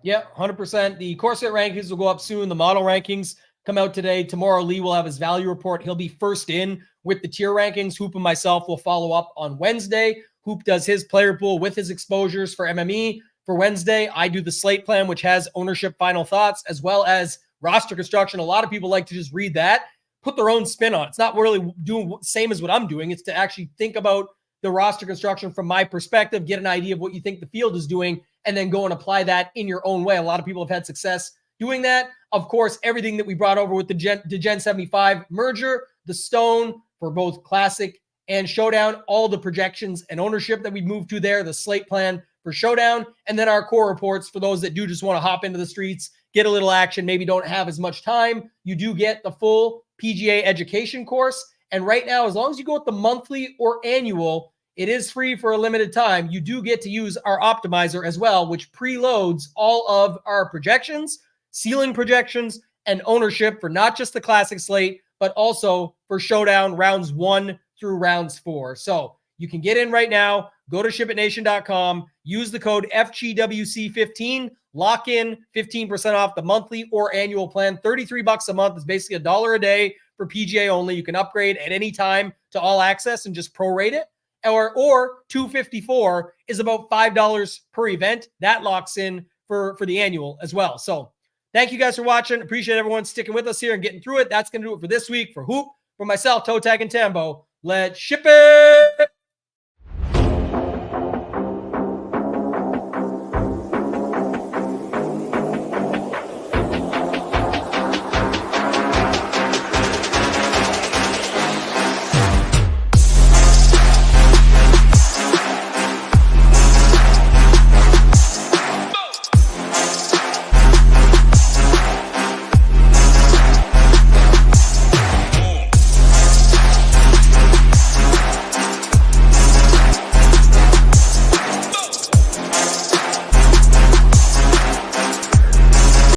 Yeah, 100%. The course fit rankings will go up soon. The model rankings come out today. Tomorrow, Lee will have his value report. He'll be first in with the tier rankings. Hoop and myself will follow up on Wednesday. Hoop does his player pool with his exposures for MME. For Wednesday, I do the slate plan, which has ownership final thoughts, as well as roster construction. A lot of people like to just read that, put their own spin on it. It's not really doing the same as what I'm doing. It's to actually think about the roster construction from my perspective, get an idea of what you think the field is doing, and then go and apply that in your own way. A lot of people have had success doing that. Of course, everything that we brought over with the Gen 75 merger, the Stone for both Classic and Showdown, all the projections and ownership that we moved to there, the slate plan for Showdown, and then our core reports for those that do just want to hop into the streets, get a little action, maybe don't have as much time. You do get the full PGA education course. And right now, as long as you go with the monthly or annual, it is free for a limited time. You do get to use our optimizer as well, which preloads all of our projections, ceiling projections, and ownership for not just the classic slate, but also for showdown rounds 1 through rounds 4. So you can get in right now, go to shipitnation.com, use the code FGWC15, lock in 15% off the monthly or annual plan. $33 a month is basically $1 a day for PGA only. You can upgrade at any time to all access and just prorate it. Or $254 is about $5 per event. That locks in for the annual as well. So thank you guys for watching. Appreciate everyone sticking with us here and getting through it. That's going to do it for this week. For Hoop, for myself, ToeTagginTambo, let's ship it.